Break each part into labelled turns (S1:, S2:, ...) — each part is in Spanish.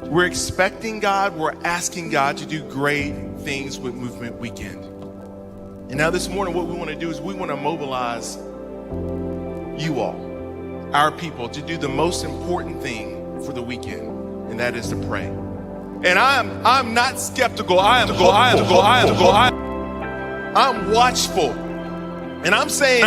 S1: We're expecting God, we're asking God to do great things with Movement Weekend. And now this morning, what we want to do is we want to mobilize you all, our people, to do the most important thing for the weekend, and that is to pray. And I'm not skeptical. I'm watchful. And I'm saying,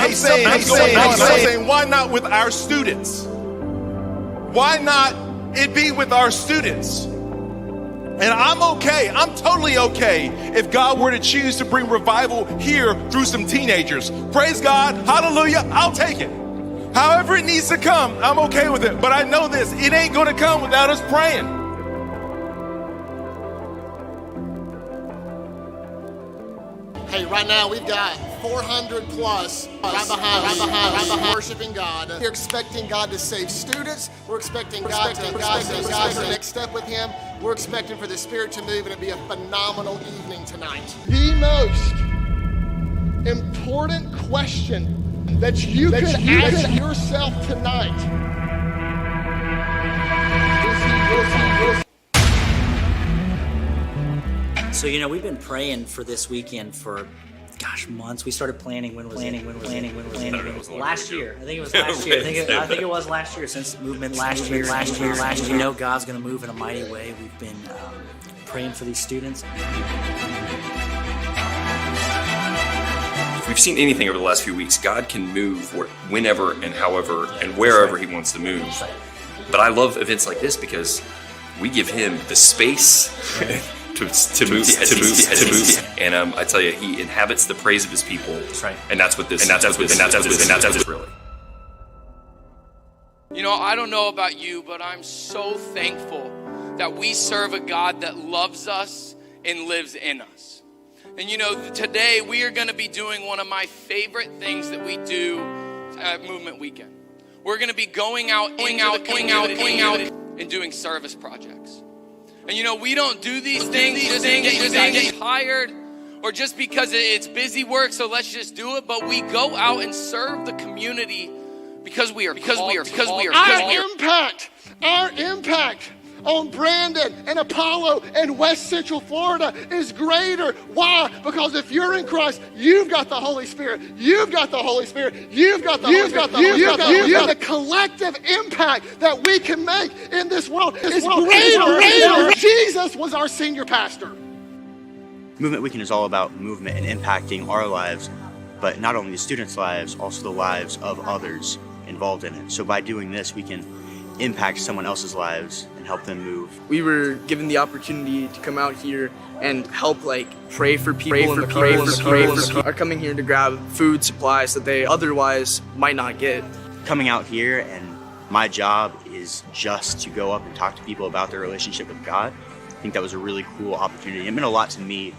S1: why not with our students? Why not it be with our students? And I'm okay. I'm totally okay if God were to choose to bring revival here through some teenagers. Praise God. Hallelujah. I'll take it. However it needs to come, I'm okay with it. But I know this, it ain't going to come without us praying.
S2: Hey, right now we've got 400 plus right behind worshiping God. We're expecting God to save students. We're expecting God to the next step with Him. We're expecting for the Spirit to move, and it'll be a phenomenal evening tonight. The most important question that you could ask yourself tonight is
S3: So, you know, we've been praying for this weekend for, months. We started planning when was it? Last year. I think it was last year. I think it was last year, since Movement last year. We know God's going to move in a mighty way. We've been praying for these students.
S4: If we've seen anything over the last few weeks, God can move whenever and however and wherever He wants to move. But I love events like this because we give Him the space to move. And I tell you, He inhabits the praise of His people.
S3: That's right.
S4: And that's what this is really.
S5: You know, I don't know about you, but I'm so thankful that we serve a God that loves us and lives in us. And you know, today we are going to be doing one of my favorite things that we do at Movement Weekend. We're going to be going out and doing service projects. And you know, we don't do these things just to get you guys tired or just because it's busy work, so let's just do it. But we go out and serve the community because we are
S2: Our impact on Brandon and Apollo and West Central Florida is greater. Why? Because if you're in Christ, you've got the Holy Spirit. You've got the Holy Spirit. You've got the collective impact that we can make in this world is greater. Jesus was our senior pastor.
S6: Movement Weekend is all about movement and impacting our lives, but not only the students' lives, also the lives of others involved in it. So by doing this, we can impact someone else's lives and help them move.
S7: We were given the opportunity to come out here and help pray for people who are coming here to grab food supplies that they otherwise might not get.
S6: Coming out here, and my job is just to go up and talk to people about their relationship with God. I think that was a really cool opportunity. It meant a lot to me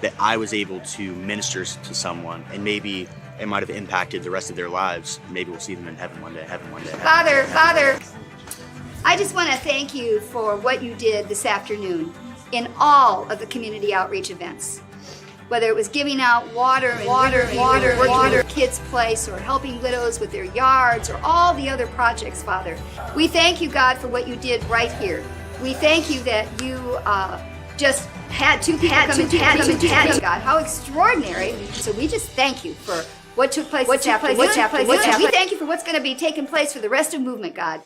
S6: that I was able to minister to someone, and maybe it might have impacted the rest of their lives. Maybe we'll see them in heaven one day.
S8: Father, I just want to thank you for what you did this afternoon in all of the community outreach events. Whether it was giving out water, kids' place, or helping widows with their yards, or all the other projects, Father. We thank you, God, for what you did right here. We thank you that you just had two people come and God. How extraordinary. So we just thank you for what took place this afternoon. We thank you for what's going to be taking place for the rest of Movement, God.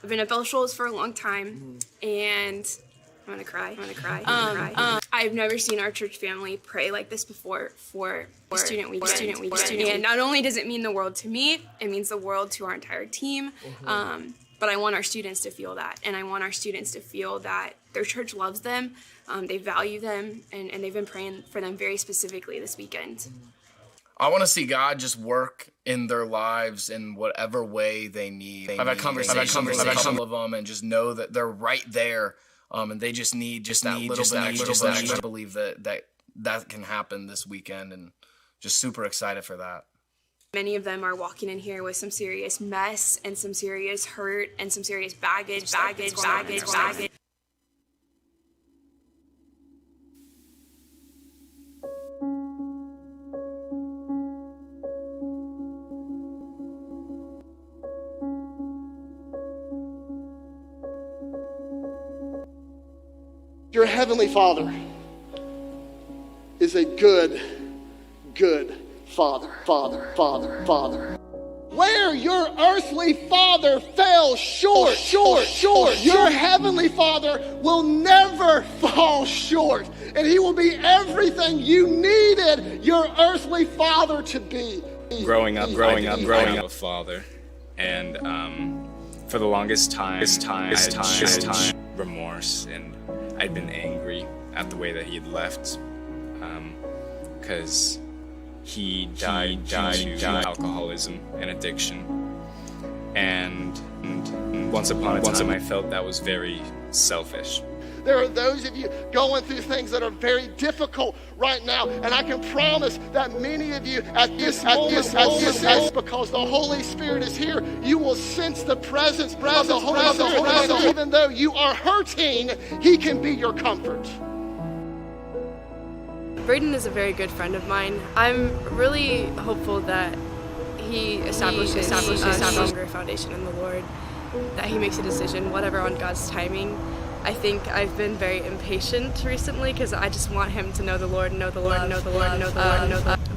S9: I've been at Bell Shoals for a long time, and I'm gonna cry. I've never seen our church family pray like this before for Student Weekend. And not only does it mean the world to me, it means the world to our entire team. But I want our students to feel that, and I want our students to feel that their church loves them, they value them, and they've been praying for them very specifically this weekend.
S10: I want to see God just work in their lives in whatever way they need. I've had conversations with them and just know that they're right there, and they just need that little bit. I believe that can happen this weekend, and just super excited for that.
S9: Many of them are walking in here with some serious mess and some serious hurt and some serious baggage.
S2: Your Heavenly Father is a good Father. Where your earthly father fell short, your Heavenly Father will never fall short. And He will be everything you needed your earthly father to be.
S11: Growing up a father, and for the longest time, I had remorse, and I'd been angry at the way that he had left, because he died due to alcoholism and addiction, and once upon a time I felt that was very selfish.
S2: There are those of you going through things that are very difficult right now, and I can promise that many of you at this moment, because the Holy Spirit is here, you will sense the presence of the Holy Spirit. Even though you are hurting, He can be your comfort.
S9: Braden is a very good friend of mine. I'm really hopeful that he establishes a stronger foundation in the Lord, that he makes a decision, whatever, on God's timing. I think I've been very impatient recently because I just want him to know the Lord,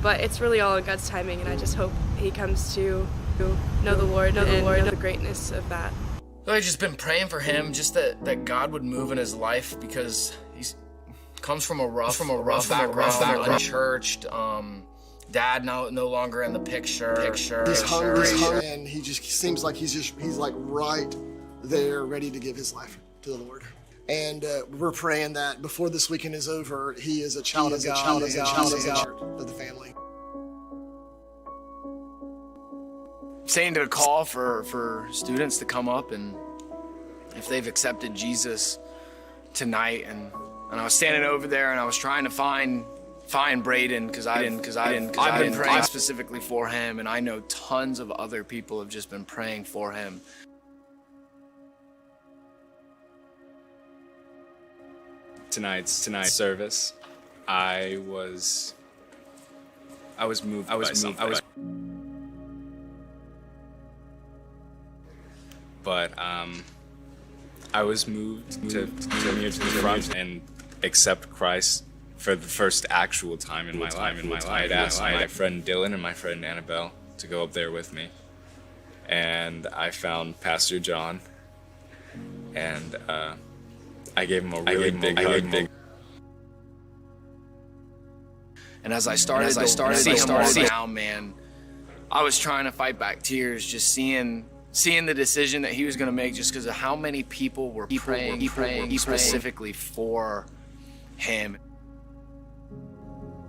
S9: but it's really all in God's timing, and I just hope he comes to know the Lord and know the greatness of that.
S10: I've just been praying for him, just that God would move in his life, because he's comes from a rough background, unchurched. Dad no longer in the picture.
S2: He's hungry, and he just seems like he's like right there, ready to give his life to the Lord. And we're praying that before this weekend is over, he is a child of God, of the family.
S10: Saying to call for students to come up, and if they've accepted Jesus tonight, and I was standing over there and I was trying to find Braden, because I've been praying specifically for him, and I know tons of other people have just been praying for him.
S11: Tonight's service, I was moved by something. But I was moved to come here to the front and accept Christ for the first actual time in my life. I had asked my friend Dylan and my friend Annabelle to go up there with me, and I found Pastor John, and I gave him a really big hug.
S10: And as I started to see him down, man, I was trying to fight back tears, just seeing the decision that he was going to make, just because of how many people were praying specifically for him.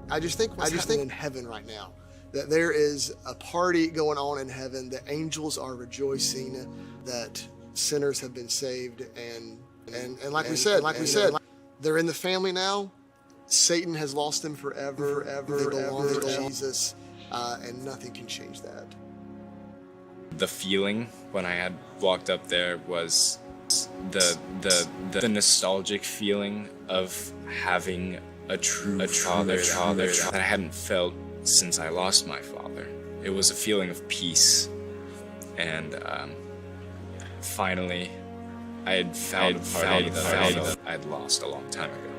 S2: I just think in heaven right now, that there is a party going on in heaven. The angels are rejoicing that sinners have been saved, and like we said, they're in the family now. Satan has lost them forever. They belong to Jesus, and nothing can change that.
S11: The feeling when I had walked up there was the nostalgic feeling of having a true father that I hadn't felt since I lost my father. It was a feeling of peace, and finally I had found a party that I'd lost a long time ago.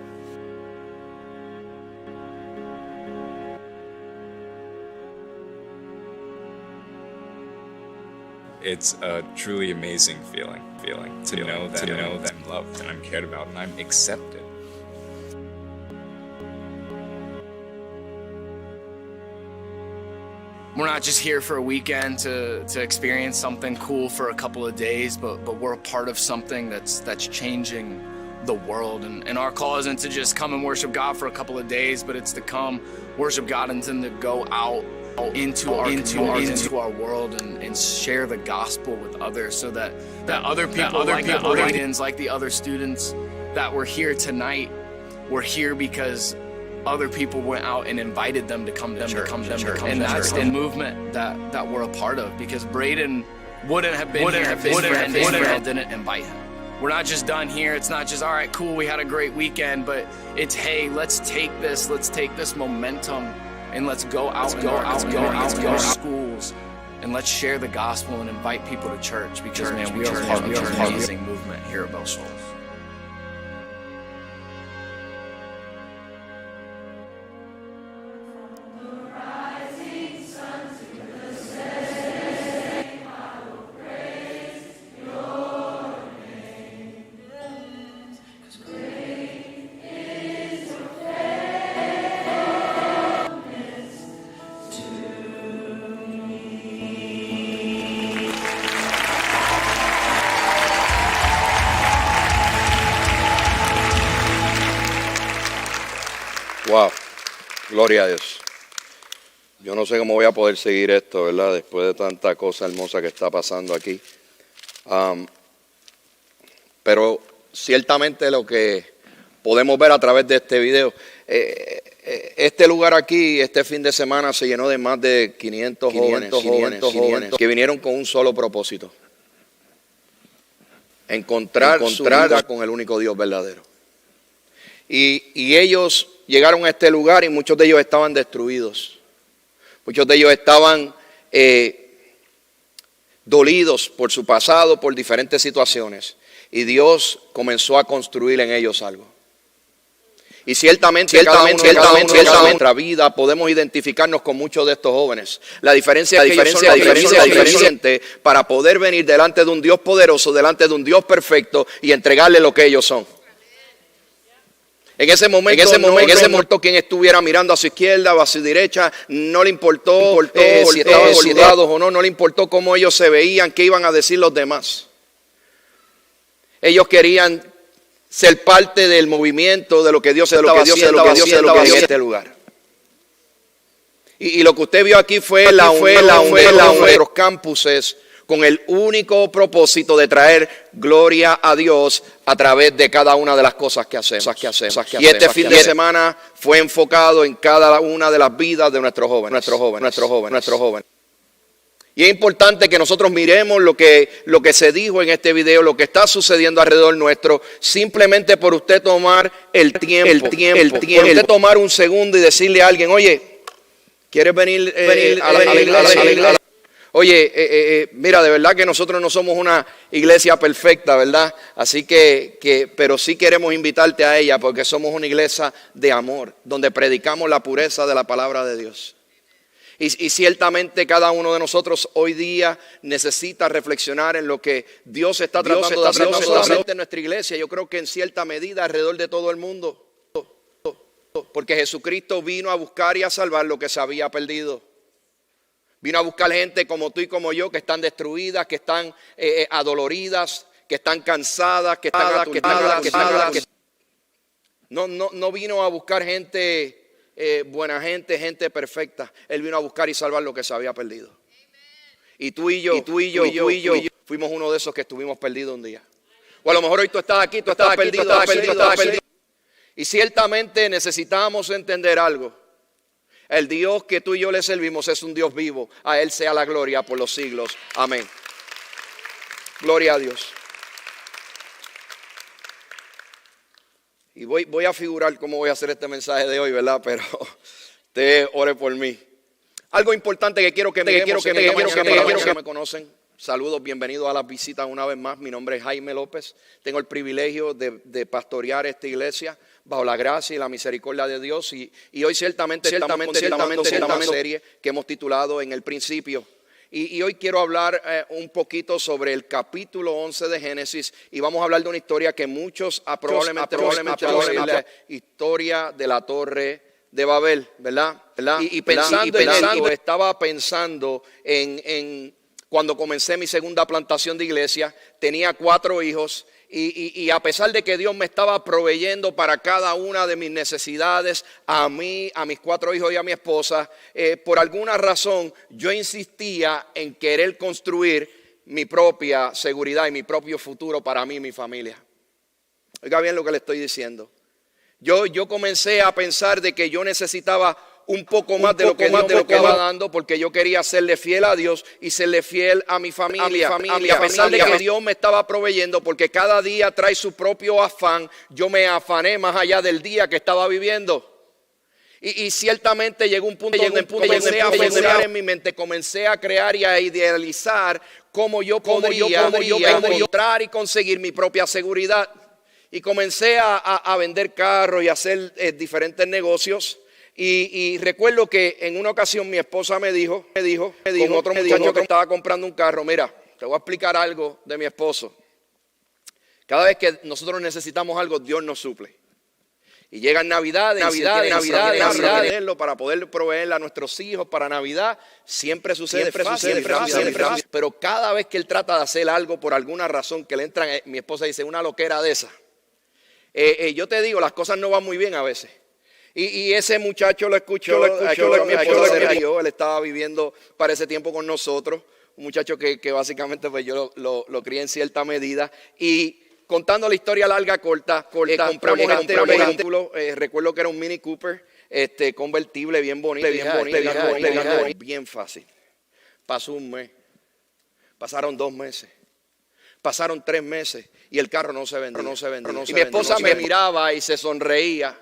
S11: It's a truly amazing feeling to know that I'm loved and I'm cared about and I'm accepted.
S10: We're not just here for a weekend to experience something cool for a couple of days, but we're a part of something that's changing the world. And our call isn't to just come and worship God for a couple of days, but it's to come worship God and then to go out into our world and share the gospel with others, so that other people like the other students that were here tonight were here because other people went out and invited them to come to church. And that's the movement that we're a part of, because Braden wouldn't have been here if his friend didn't invite him. We're not just done here. It's not just, all right, cool, we had a great weekend, but it's, hey, let's take this momentum and let's go out to our schools and let's share the gospel and invite people to church, because, man, we are part of an amazing movement here at Bell Shoals.
S12: Wow, gloria a Dios. Yo no sé cómo voy a poder seguir esto, ¿verdad? Después de tanta cosa hermosa que está pasando aquí. Pero ciertamente lo que podemos ver a través de este video, este lugar aquí, este fin de semana se llenó de más de 500 jóvenes que vinieron con un solo propósito: encontrar su vida con el único Dios verdadero. Y ellos llegaron a este lugar y muchos de ellos estaban destruidos. Muchos de ellos estaban dolidos por su pasado, por diferentes situaciones. Y Dios comenzó a construir en ellos algo. Y ciertamente en nuestra vida podemos identificarnos con muchos de estos jóvenes. La diferencia es que ellos son la diferencia para poder venir delante de un Dios poderoso, delante de un Dios perfecto y entregarle lo que ellos son. En ese momento, quien estuviera mirando a su izquierda o a su derecha, no le importó si estaban sudados o no, no le importó cómo ellos se veían, qué iban a decir los demás. Ellos querían ser parte del movimiento, de lo que Dios estaba haciendo en este lugar. Y lo que usted vio aquí fue la unión de los campuses con el único propósito de traer gloria a Dios a través de cada una de las cosas que hacemos. Y este fin de semana fue enfocado en cada una de las vidas de nuestros jóvenes. Y es importante que nosotros miremos lo que se dijo en este video, lo que está sucediendo alrededor nuestro, simplemente por usted tomar el tiempo, por usted tomar un segundo y decirle a alguien: oye, ¿quieres venir a la iglesia? Oye, mira, de verdad que nosotros no somos una iglesia perfecta, ¿verdad? Así pero sí queremos invitarte a ella porque somos una iglesia de amor, donde predicamos la pureza de la palabra de Dios. Y ciertamente cada uno de nosotros hoy día necesita reflexionar en lo que Dios está tratando de hacer, no solamente en nuestra iglesia, yo creo que en cierta medida alrededor de todo el mundo. Porque Jesucristo vino a buscar y a salvar lo que se había perdido. Vino a buscar gente como tú y como yo, que están destruidas, que están adoloridas, que están cansadas, que están aturdidas. No vino a buscar gente buena gente perfecta. Él vino a buscar y salvar lo que se había perdido. Y tú y yo fuimos uno de esos que estuvimos perdidos un día. O a lo mejor hoy tú estás aquí, tú estás perdido. Y ciertamente necesitamos entender algo. El Dios que tú y yo le servimos es un Dios vivo. A Él sea la gloria por los siglos. Amén. Gloria a Dios. Y voy a figurar cómo voy a hacer este mensaje de hoy, ¿verdad? Pero usted ore por mí. Algo importante que quiero que me conocen. Saludos, bienvenidos a las visitas una vez más. Mi nombre es Jaime López. Tengo el privilegio de pastorear esta iglesia bajo la gracia y la misericordia de Dios. Y hoy ciertamente estamos una serie que hemos titulado En el Principio. Y hoy quiero hablar un poquito sobre el capítulo 11 de Génesis. Y vamos a hablar de una historia que muchos probablemente la historia de la Torre de Babel, ¿verdad? Y pensando, estaba pensando en cuando comencé mi segunda plantación de iglesia. Tenía 4 hijos. Y a pesar de que Dios me estaba proveyendo para cada una de mis necesidades, a mí, a mis 4 hijos y a mi esposa, por alguna razón yo insistía en querer construir mi propia seguridad y mi propio futuro para mí y mi familia. Oiga bien lo que le estoy diciendo. Yo comencé a pensar de que yo necesitaba un poco más de lo que Dios me estaba dando, porque yo quería serle fiel a Dios y serle fiel a mi familia. A pesar de que Dios me estaba proveyendo, porque cada día trae su propio afán, yo me afané más allá del día que estaba viviendo. Y ciertamente llegó un punto donde comencé a pensar en mi mente, comencé a crear y a idealizar cómo yo podría encontrar y conseguir mi propia seguridad. Y comencé a vender carros y a hacer diferentes negocios. Y recuerdo que en una ocasión mi esposa me dijo con otro muchacho que estaba comprando un carro: mira, te voy a explicar algo de mi esposo. Cada vez que nosotros necesitamos algo, Dios nos suple. Y llegan Navidades, para poder proveerle a nuestros hijos para Navidad. Siempre sucede fácil. Pero cada vez que él trata de hacer algo por alguna razón que le entran, mi esposa dice: una loquera de esa. Yo te digo, las cosas no van muy bien a veces. Y ese muchacho lo escuchó, él estaba viviendo para ese tiempo con nosotros, un muchacho que básicamente pues yo lo crié en cierta medida. Y contando la historia larga, corta, compramos el vehículo, recuerdo que era un Mini Cooper, convertible, bien bonito, bien fácil. Pasó un mes, pasaron 2 meses, pasaron 3 meses y el carro no se vendió. Y mi esposa me miraba y se sonreía.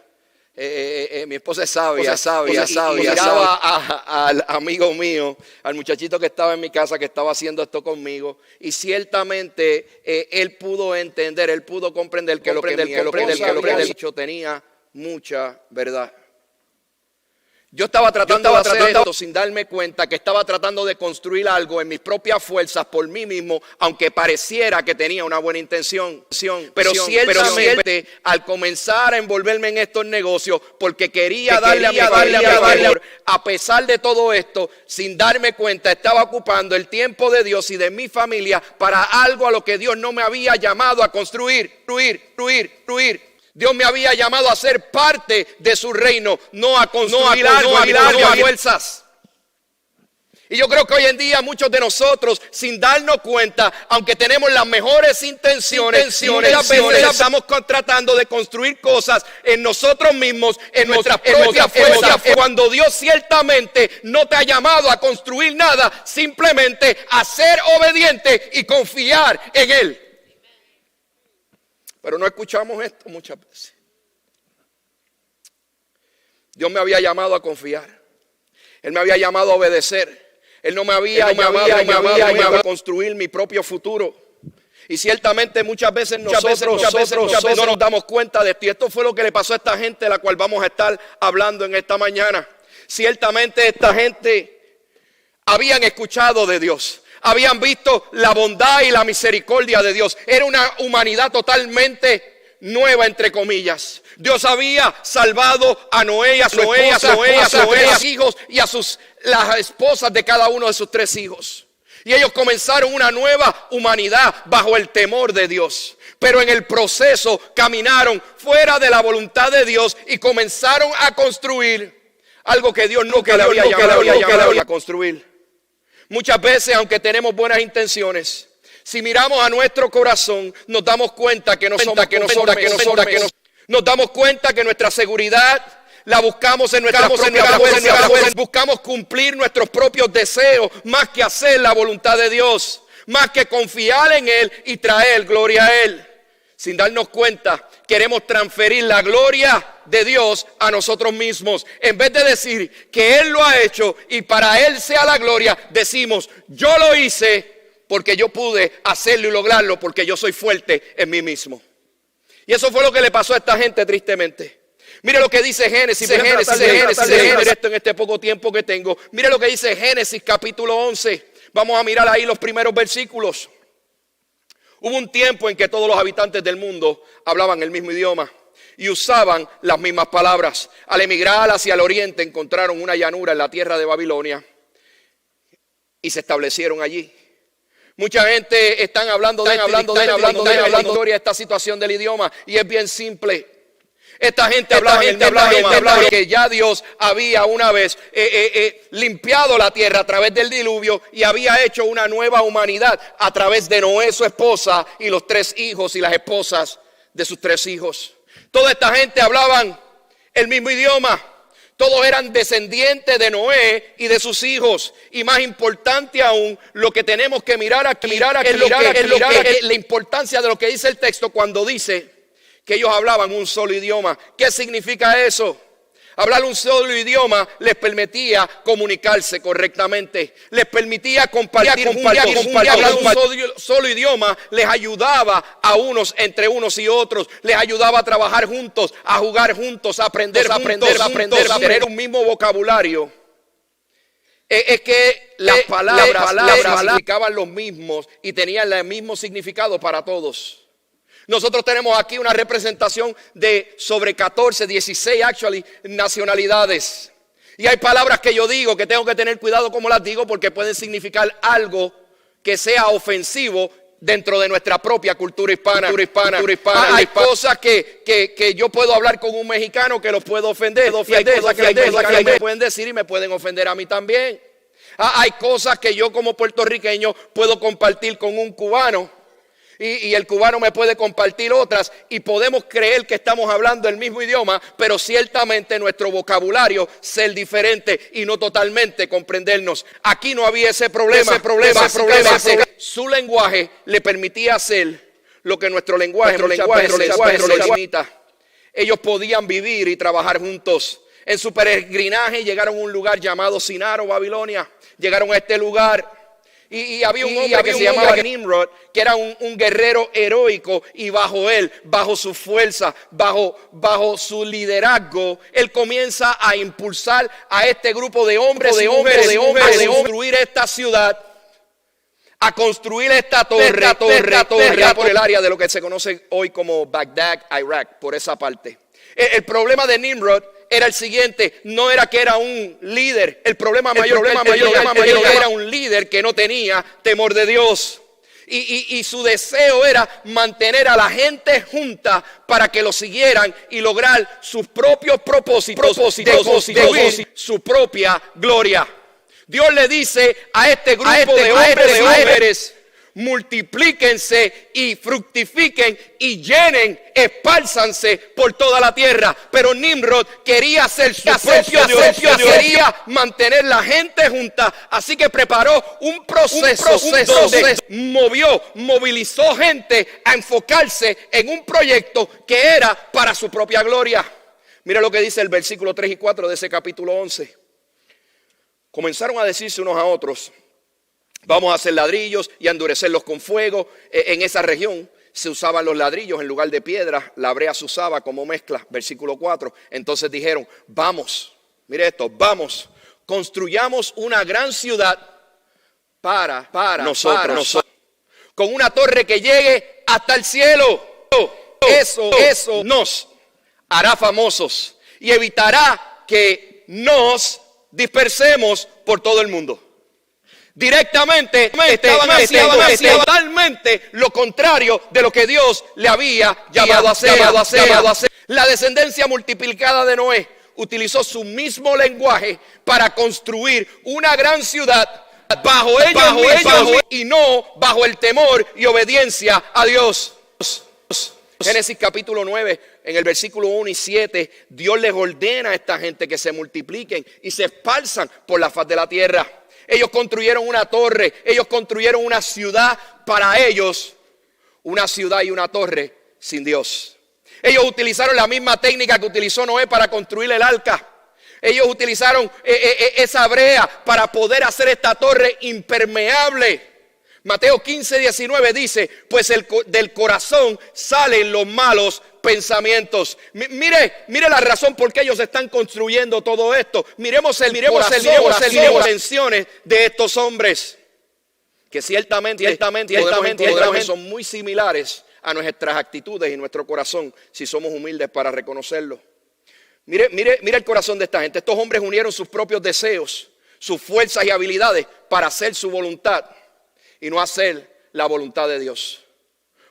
S12: Mi esposa es sabia. Y miraba al amigo mío, al muchachito que estaba en mi casa, que estaba haciendo esto conmigo, y ciertamente él pudo entender, él pudo comprender que lo que mi esposa había dicho tenía mucha verdad. Yo estaba tratando de hacer esto sin darme cuenta que estaba tratando de construir algo en mis propias fuerzas por mí mismo, aunque pareciera que tenía una buena intención. Pero ciertamente al comenzar a envolverme en estos negocios, porque quería darle a mi valor, a pesar de todo esto, sin darme cuenta, estaba ocupando el tiempo de Dios y de mi familia para algo a lo que Dios no me había llamado a construir. Dios me había llamado a ser parte de su reino, no a construir algo a fuerzas. Y yo creo que hoy en día muchos de nosotros, sin darnos cuenta, aunque tenemos las mejores intenciones, muchas veces estamos tratando de construir cosas en nosotros mismos, en nuestras propias fuerzas, cuando Dios ciertamente no te ha llamado a construir nada, simplemente a ser obediente y confiar en Él. Pero no escuchamos esto muchas veces. Dios me había llamado a confiar. Él me había llamado a obedecer. Él no me había llamado a construir mi propio futuro. Y ciertamente muchas veces nosotros no nos damos cuenta de esto. Y esto fue lo que le pasó a esta gente, de la cual vamos a estar hablando en esta mañana. Ciertamente esta gente habían escuchado de Dios. Habían visto la bondad y la misericordia de Dios. Era una humanidad totalmente nueva, entre comillas. Dios había salvado a Noé y a su esposa, a sus 3 hijos y a las esposas de cada uno de sus 3 hijos. Y ellos comenzaron una nueva humanidad bajo el temor de Dios. Pero en el proceso caminaron fuera de la voluntad de Dios y comenzaron a construir algo que Dios nunca le había llamado a construir. Muchas veces, aunque tenemos buenas intenciones, si miramos a nuestro corazón, nos damos cuenta que no somos conformes. Nos damos cuenta que nuestra seguridad la buscamos en nuestras propias fuerzas. Buscamos cumplir nuestros propios deseos más que hacer la voluntad de Dios, más que confiar en Él y traer gloria a Él. Sin darnos cuenta, queremos transferir la gloria de Dios a nosotros mismos. En vez de decir que Él lo ha hecho y para Él sea la gloria, decimos, yo lo hice porque yo pude hacerlo y lograrlo, porque yo soy fuerte en mí mismo. Y eso fue lo que le pasó a esta gente, tristemente. Mire lo que dice Génesis. Esto en este poco tiempo que tengo. Mire lo que dice Génesis capítulo 11. Vamos a mirar ahí los primeros versículos. Hubo un tiempo en que todos los habitantes del mundo hablaban el mismo idioma y usaban las mismas palabras. Al emigrar hacia el oriente encontraron una llanura en la tierra de Babilonia y se establecieron allí. Mucha gente están hablando de esta situación del idioma y es bien simple. Esta gente hablaba que ya Dios había una vez limpiado la tierra a través del diluvio y había hecho una nueva humanidad a través de Noé, su esposa, y los 3 hijos y las esposas de sus 3 hijos. Toda esta gente hablaban el mismo idioma. Todos eran descendientes de Noé y de sus hijos. Y más importante aún, lo que tenemos que mirar aquí es la importancia de lo que dice el texto cuando dice que ellos hablaban un solo idioma. ¿Qué significa eso? Hablar un solo idioma les permitía comunicarse correctamente, les permitía compartir hablar un solo idioma les ayudaba a unos entre unos y otros, les ayudaba a trabajar juntos, a jugar juntos, a aprender, a tener un mismo vocabulario. Es que las palabras significaban los mismos y tenían el mismo significado para todos. Nosotros tenemos aquí una representación de sobre 16 nacionalidades. Y hay palabras que yo digo que tengo que tener cuidado como las digo porque pueden significar algo que sea ofensivo dentro de nuestra propia cultura hispana. Hay cosas que yo puedo hablar con un mexicano que los puedo ofender. Y hay cosas que los mexicanos me pueden decir y me pueden ofender a mí también. Hay cosas que yo como puertorriqueño puedo compartir con un cubano y el cubano me puede compartir otras y podemos creer que estamos hablando el mismo idioma, pero ciertamente nuestro vocabulario ser diferente y no totalmente comprendernos. Aquí no había ese problema. Su lenguaje le permitía hacer lo que nuestro lenguaje le limita. Ellos podían vivir y trabajar juntos. En su peregrinaje llegaron a un lugar llamado Sinar o Babilonia. Llegaron a este lugar y había un hombre que se llamaba Nimrod, que era un guerrero heroico, y bajo él, bajo su fuerza, bajo su liderazgo, él comienza a impulsar a este grupo de hombres a construir esta ciudad, a construir esta torre por el área de lo que se conoce hoy como Bagdad, Irak, por esa parte. El problema de Nimrod era el siguiente: no era que era un líder. El problema mayor era un líder que no tenía temor de Dios. Y su deseo era mantener a la gente junta para que lo siguieran y lograr sus propios propósitos de construir su propia gloria. Dios le dice a este grupo de hombres: multiplíquense y fructifiquen y llenen, espálzanse por toda la tierra. Pero Nimrod quería ser su propio Dios, quería mantener la gente junta, así que preparó un proceso donde movilizó gente a enfocarse en un proyecto que era para su propia gloria. Mira lo que dice el versículo 3 y 4 de ese capítulo 11. Comenzaron a decirse unos a otros: vamos a hacer ladrillos y a endurecerlos con fuego. En esa región se usaban los ladrillos en lugar de piedra. La brea se usaba como mezcla. Versículo 4. Entonces dijeron: vamos, mire esto, vamos, construyamos una gran ciudad para nosotros. Con una torre que llegue hasta el cielo. Eso nos hará famosos y evitará que nos dispersemos por todo el mundo. Directamente estaban haciendo totalmente lo contrario de lo que Dios le había llamado a hacer. La descendencia multiplicada de Noé utilizó su mismo lenguaje para construir una gran ciudad bajo ellos mismos y no bajo el temor y obediencia a Dios. Génesis capítulo 9, en el versículo 1 y 7, Dios les ordena a esta gente que se multipliquen y se esparzan por la faz de la tierra. Ellos construyeron una torre, ellos construyeron una ciudad para ellos, una ciudad y una torre sin Dios. Ellos utilizaron la misma técnica que utilizó Noé para construir el arca. Ellos utilizaron esa brea para poder hacer esta torre impermeable. Mateo 15:19 dice: pues del corazón salen los malos pensamientos. Mire la razón por qué ellos están construyendo todo esto. Miremos las intenciones de estos hombres, que ciertamente son muy similares a nuestras actitudes y nuestro corazón, si somos humildes para reconocerlo. Mire el corazón de esta gente. Estos hombres unieron sus propios deseos, sus fuerzas y habilidades para hacer su voluntad y no hacer la voluntad de Dios.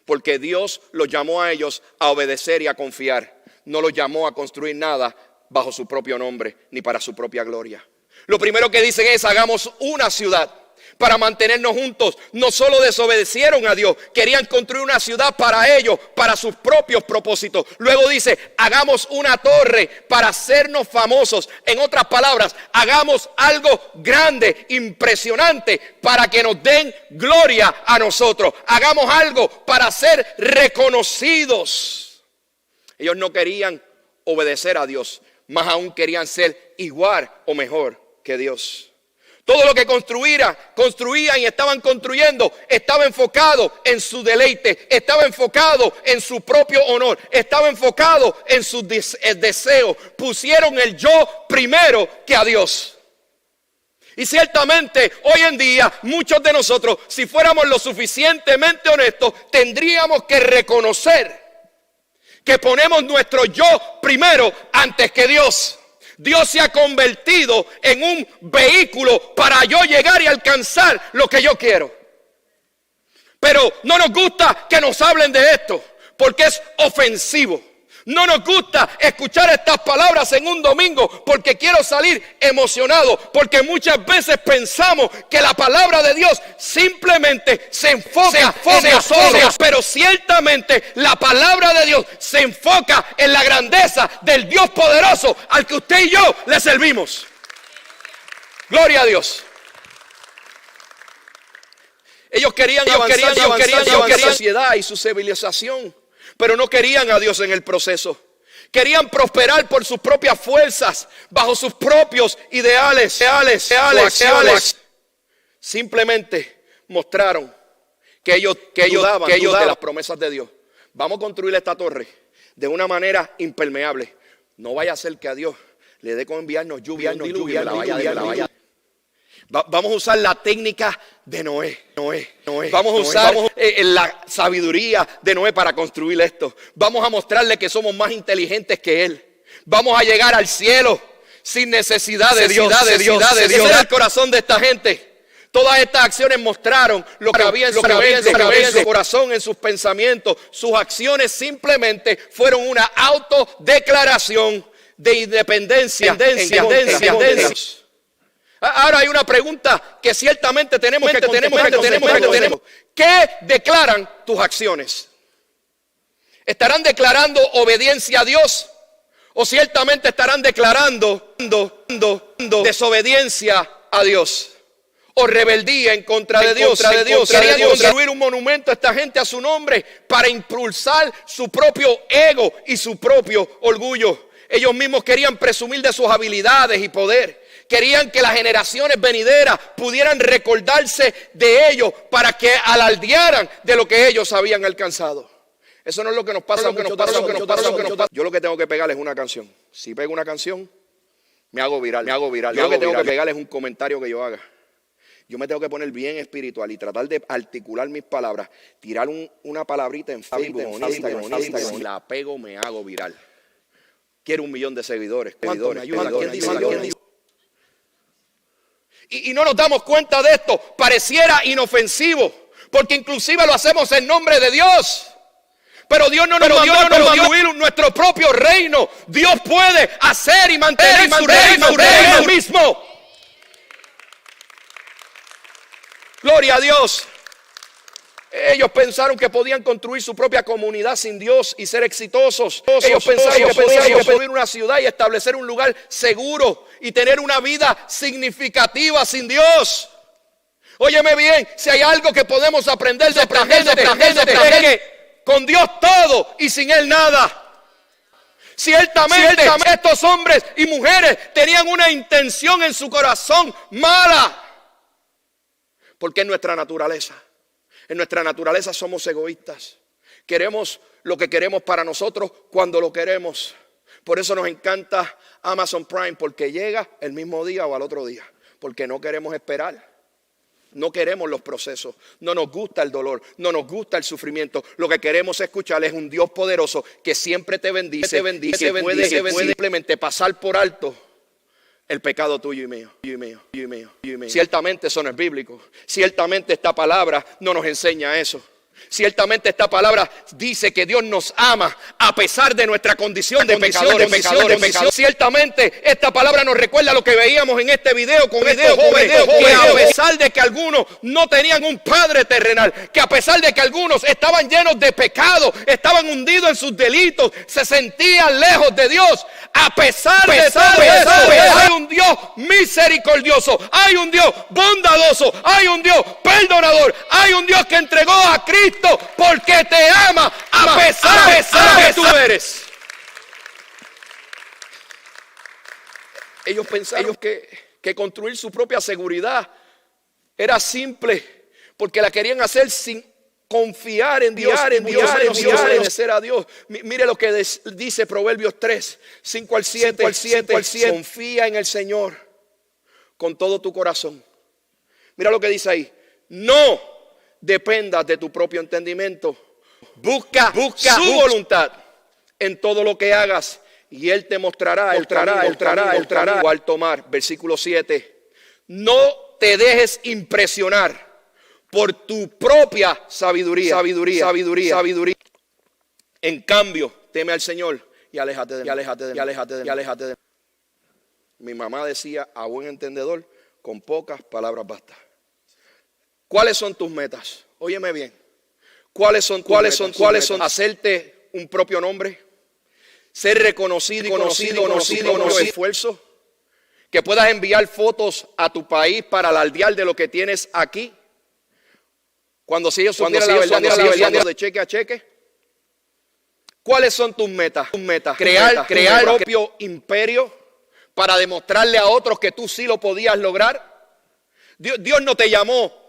S12: Porque Dios los llamó a ellos a obedecer y a confiar. No los llamó a construir nada bajo su propio nombre ni para su propia gloria. Lo primero que dicen es: hagamos una ciudad para mantenernos juntos. No solo desobedecieron a Dios, querían construir una ciudad para ellos, para sus propios propósitos. Luego dice: hagamos una torre para hacernos famosos. En otras palabras, hagamos algo grande, impresionante, para que nos den gloria a nosotros. Hagamos algo para ser reconocidos. Ellos no querían obedecer a Dios, más aún querían ser igual o mejor que Dios. Todo lo que construían y estaban construyendo estaba enfocado en su deleite, estaba enfocado en su propio honor, estaba enfocado en sus deseos. Pusieron el yo primero que a Dios. Y ciertamente hoy en día muchos de nosotros, si fuéramos lo suficientemente honestos, tendríamos que reconocer que ponemos nuestro yo primero antes que Dios. Dios se ha convertido en un vehículo para yo llegar y alcanzar lo que yo quiero. Pero no nos gusta que nos hablen de esto, porque es ofensivo. No nos gusta escuchar estas palabras en un domingo porque quiero salir emocionado, porque muchas veces pensamos que la palabra de Dios simplemente se enfoca en nosotros, pero ciertamente la palabra de Dios se enfoca en la grandeza del Dios poderoso al que usted y yo le servimos. Gloria a Dios. Ellos querían avanzar la sociedad y su civilización, pero no querían a Dios en el proceso. Querían prosperar por sus propias fuerzas, bajo sus propios ideales. Simplemente mostraron que ellos dudaban de las promesas de Dios. Vamos a construir esta torre de una manera impermeable. No vaya a ser que a Dios le dé con enviarnos lluvia, Vamos a usar la técnica de Noé. Vamos a usar la sabiduría de Noé para construir esto. Vamos a mostrarle que somos más inteligentes que él. Vamos a llegar al cielo sin necesidad de Dios. Ese era el corazón de esta gente. Todas estas acciones mostraron lo que había en su corazón, en sus pensamientos. Sus acciones simplemente fueron una autodeclaración de independencia en Dios. Ahora hay una pregunta que ciertamente tenemos que contestar. ¿Qué declaran tus acciones? ¿Estarán declarando obediencia a Dios? ¿O ciertamente estarán declarando desobediencia a Dios? ¿O rebeldía en contra de Dios? Querían construir un monumento a esta gente a su nombre para impulsar su propio ego y su propio orgullo. Ellos mismos querían presumir de sus habilidades y poder. Querían que las generaciones venideras pudieran recordarse de ellos para que alardearan de lo que ellos habían alcanzado. Eso no es lo que nos pasa. Yo lo que tengo que pegar es una canción. Si pego una canción, me hago viral. Yo lo que tengo que pegar es un comentario que yo haga. Yo me tengo que poner bien espiritual y tratar de articular mis palabras. Tirar una palabrita en Facebook, en Instagram. Si la pego, me hago viral. Quiero 1 millón de seguidores. ¿Cuánto me ayuda? Y no nos damos cuenta de esto. Pareciera inofensivo, porque inclusive lo hacemos en nombre de Dios. Pero Dios no nos mandó a construir nuestro propio reino. Dios puede hacer y mantener su reino mismo. Gloria a Dios. Ellos pensaron que podían construir su propia comunidad sin Dios y ser exitosos. Ellos pensaron que podían construir una ciudad y establecer un lugar seguro y tener una vida significativa sin Dios. Óyeme bien, si hay algo que podemos aprender de esta gente es que con Dios todo y sin Él nada. Ciertamente estos hombres y mujeres tenían una intención en su corazón mala. Porque es nuestra naturaleza. En nuestra naturaleza somos egoístas. Queremos lo que queremos para nosotros cuando lo queremos. Por eso nos encanta Amazon Prime, porque llega el mismo día o al otro día. Porque no queremos esperar. No queremos los procesos. No nos gusta el dolor. No nos gusta el sufrimiento. Lo que queremos escuchar es un Dios poderoso que siempre te bendice. Que puede simplemente pasar por alto el pecado tuyo y mío. Ciertamente eso no es bíblico. Ciertamente esta palabra no nos enseña eso. Ciertamente esta palabra dice que Dios nos ama a pesar de nuestra condición de pecadores. Ciertamente esta palabra nos recuerda lo que veíamos en este video con estos jóvenes, que a pesar de que algunos no tenían un padre terrenal, que a pesar de que algunos estaban llenos de pecado, estaban hundidos en sus delitos, se sentían lejos de Dios, a pesar de todo eso, hay un Dios misericordioso, hay un Dios bondadoso, hay un Dios perdonador, hay un Dios que entregó a Cristo porque te ama a pesar de que tú eres. Ellos pensaron que construir su propia seguridad era simple porque la querían hacer sin confiar en Dios, obedecer a Dios. Mire lo que dice Proverbios 3, 5 al 7. Confía en el Señor con todo tu corazón. Mira lo que dice ahí. No dependas de tu propio entendimiento. Busca su voluntad en todo lo que hagas y Él te mostrará el camino al tomar. Versículo 7. No te dejes impresionar por tu propia sabiduría. En cambio, teme al Señor y aléjate de mí. Mi mamá decía, a buen entendedor, con pocas palabras basta. ¿Cuáles son tus metas? Óyeme bien. ¿Cuáles son? Hacerte un propio nombre, ser reconocido y conocido esfuerzo, que puedas enviar fotos a tu país para alardear de lo que tienes aquí. Cuando si ellos supieran la verdad de cheque a cheque. ¿Cuáles son tus metas? Crear tu propio imperio para demostrarle a otros que tú sí lo podías lograr. Dios no te llamó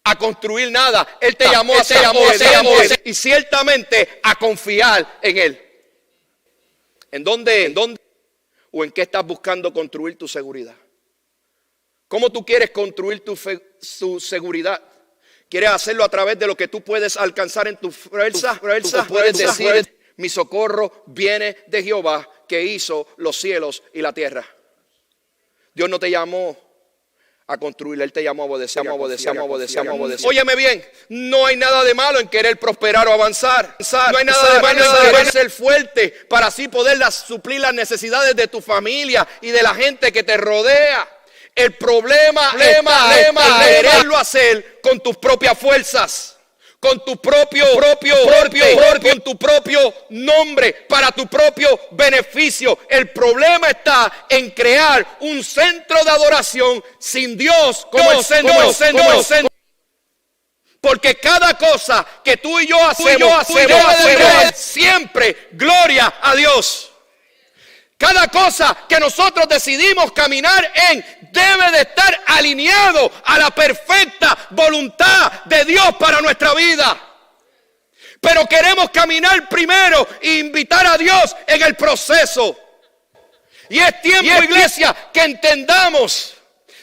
S12: a construir nada. Él te llamó a ser obediente y ciertamente a confiar en Él. ¿En dónde o en qué estás buscando construir tu seguridad? ¿Cómo tú quieres construir tu seguridad? ¿Quieres hacerlo a través de lo que tú puedes alcanzar en tu fuerza? Tú puedes decir, mi socorro viene de Jehová, que hizo los cielos y la tierra. Dios no te llamó a construir, Él te llamó a obedecer. Óyeme bien, no hay nada de malo en querer prosperar o avanzar. No hay nada de malo en querer ser fuerte para así poder suplir las necesidades de tu familia y de la gente que te rodea. El problema está en quererlo hacer con tus propias fuerzas, con tu propio con tu propio nombre, para tu propio beneficio. El problema está en crear un centro de adoración sin Dios como el centro. Porque cada cosa que tú y yo hacemos debe dar siempre gloria a Dios. Cada cosa que nosotros decidimos caminar en debe de estar alineado a la perfecta voluntad de Dios para nuestra vida. Pero queremos caminar primero e invitar a Dios en el proceso. Y es tiempo, iglesia, que entendamos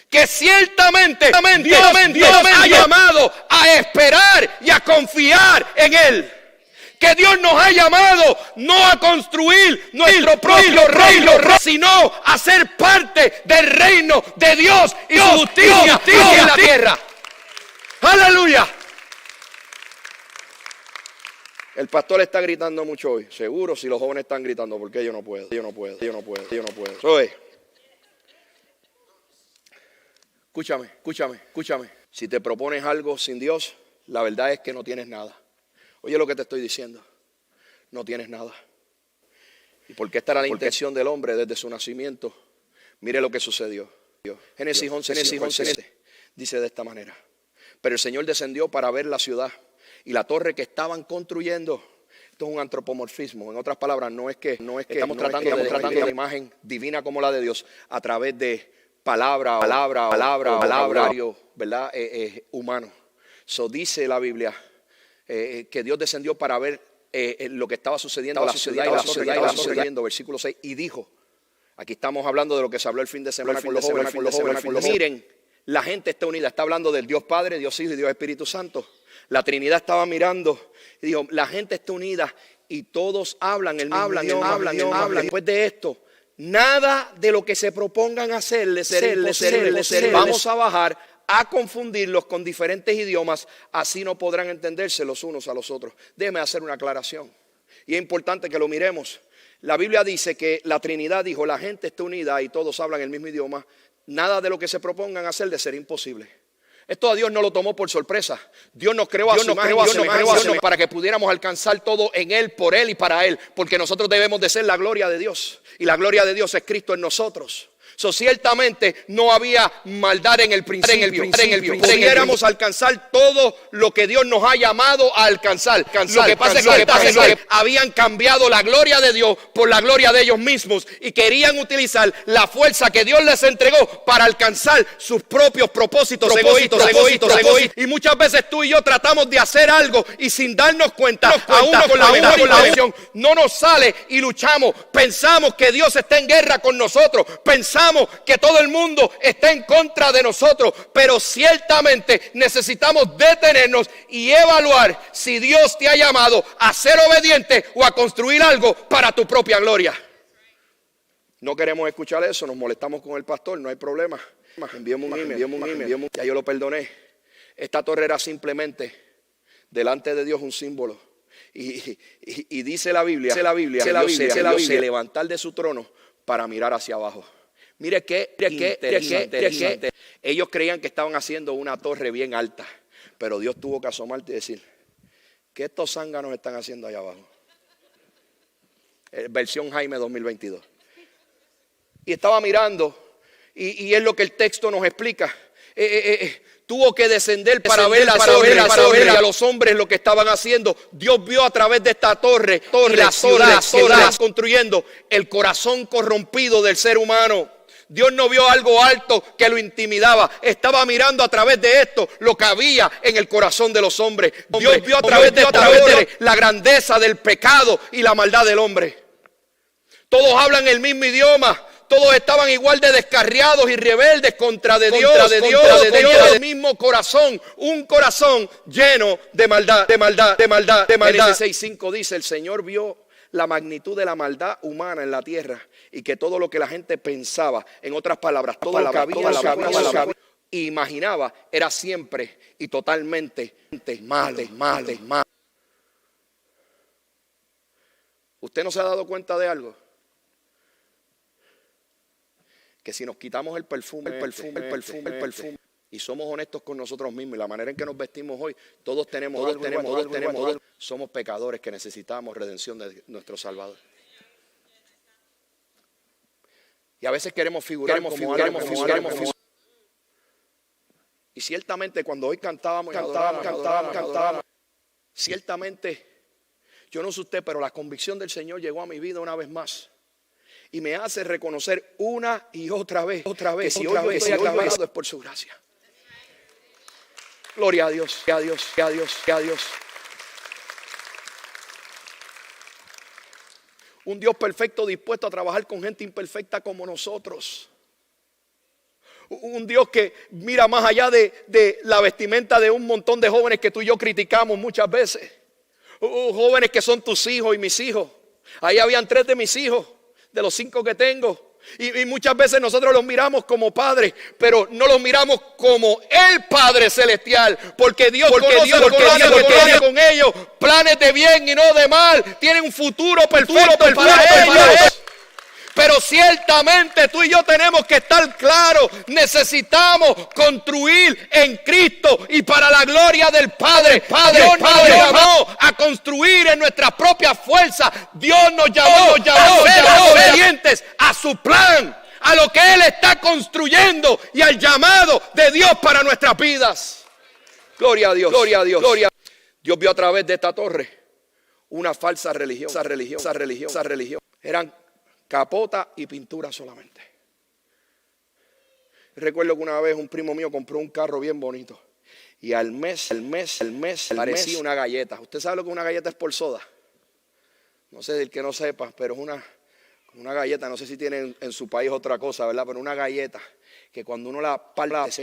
S12: que ciertamente Dios ha llamado a esperar y a confiar en Él. Que Dios nos ha llamado no a construir nuestro propio reino, sino a ser parte del reino de Dios y su justicia en la tierra. ¡Aleluya! El pastor está gritando mucho hoy. Seguro, si los jóvenes están gritando, porque yo no puedo. Escúchame. Si te propones algo sin Dios, la verdad es que no tienes nada. Oye lo que te estoy diciendo. No tienes nada. ¿Y por qué estará la intención del hombre desde su nacimiento? Mire lo que sucedió. Génesis 11 dice de esta manera. Pero el Señor descendió para ver la ciudad y la torre que estaban construyendo. Esto es un antropomorfismo. En otras palabras, no es que estamos tratando de la imagen divina como la de Dios a través de palabra, ¿verdad? Humano. So dice la Biblia que Dios descendió para ver lo que estaba sucediendo en la ciudad y la torre que estaba sucediendo, versículo 6, y dijo, aquí estamos hablando de lo que se habló el fin de semana con los jóvenes. Miren, la gente está unida, está hablando del Dios Padre, Dios Hijo y Dios Espíritu Santo. La Trinidad estaba mirando y dijo, la gente está unida y todos hablan el mismo idioma. Después de esto, nada de lo que se propongan hacer les será imposible. Vamos a bajar a confundirlos con diferentes idiomas, así no podrán entenderse los unos a los otros. Déjeme hacer una aclaración, y es importante que lo miremos. La Biblia dice que la Trinidad dijo, la gente está unida y todos hablan el mismo idioma, nada de lo que se propongan hacer les será imposible. Esto a Dios no lo tomó por sorpresa. Dios nos creó a su imagen para que pudiéramos alcanzar todo en Él, por Él y para Él, porque nosotros debemos de ser la gloria de Dios, y la gloria de Dios es Cristo en nosotros. Ciertamente no había maldad en el principio. Pudiéramos alcanzar todo lo que Dios nos ha llamado a alcanzar. Lo que pasa es que habían cambiado la gloria de Dios por la gloria de ellos mismos y querían utilizar la fuerza que Dios les entregó para alcanzar sus propios propósitos egoístas. Y muchas veces tú y yo tratamos de hacer algo y sin darnos cuenta, aún con la mejor intención, no nos sale y luchamos. Pensamos que Dios está en guerra con nosotros. Pensamos que todo el mundo está en contra de nosotros, pero ciertamente necesitamos detenernos y evaluar si Dios te ha llamado a ser obediente o a construir algo para tu propia gloria. No queremos escuchar eso, nos molestamos con el pastor, no hay problema. Enviemos un email, ya yo lo perdoné. Esta torre era simplemente delante de Dios un símbolo. Y dice la Biblia, Dios se levantar de su trono para mirar hacia abajo. Mire qué interesante. Ellos creían que estaban haciendo una torre bien alta, pero Dios tuvo que asomarte y decir, ¿qué estos zánganos están haciendo allá abajo? Versión Jaime 2022. Y estaba mirando, y es lo que el texto nos explica. Tuvo que descender para ver y a los hombres lo que estaban haciendo. Dios vio a través de esta torre y la ciudad construyendo el corazón corrompido del ser humano. Dios no vio algo alto que lo intimidaba. Estaba mirando a través de esto lo que había en el corazón de los hombres. Dios vio a través de esta torre la grandeza del pecado y la maldad del hombre. Todos hablan el mismo idioma. Todos estaban igual de descarriados y rebeldes contra Dios. El mismo corazón, un corazón lleno de maldad. Génesis 6:5 dice, el Señor vio la magnitud de la maldad humana en la tierra y que todo lo que la gente pensaba, en otras palabras, todo lo que había y imaginaba era siempre y totalmente malo. ¿Usted no se ha dado cuenta de algo? Que si nos quitamos el perfume y somos honestos con nosotros mismos y la manera en que nos vestimos hoy, todos tenemos algo. Somos pecadores que necesitamos redención de nuestro Salvador. Y a veces queremos figurar. Y ciertamente cuando hoy cantábamos, ciertamente, yo no sé usted, pero la convicción del Señor llegó a mi vida una vez más. Y me hace reconocer una y otra vez que si hoy estoy aclamado es por su gracia. Gloria a Dios, a Dios. Un Dios perfecto dispuesto a trabajar con gente imperfecta como nosotros. Un Dios que mira más allá de la vestimenta de un montón de jóvenes que tú y yo criticamos muchas veces. Jóvenes que son tus hijos y mis hijos. Ahí habían 3 de mis hijos, de los 5 que tengo. Y muchas veces nosotros los miramos como padres, pero no los miramos como el Padre Celestial, porque Dios conoce los planes que tiene con ellos, planes de bien y no de mal, tiene un futuro perfecto para ellos. Pero ciertamente tú y yo tenemos que estar claros, necesitamos construir en Cristo y para la gloria del Padre. Dios nos llamó a construir en nuestras propias fuerzas. Dios nos llamó a ser obedientes a su plan, a lo que Él está construyendo y al llamado de Dios para nuestras vidas. Gloria a Dios. Dios vio a través de esta torre una falsa religión. Eran capota y pintura solamente. Recuerdo que una vez un primo mío compró un carro bien bonito y al mes parecía una galleta. ¿Usted sabe lo que una galleta es por soda? No sé del que no sepa, pero es una galleta. No sé si tienen en su país otra cosa, ¿verdad? Pero una galleta que cuando uno la palpa es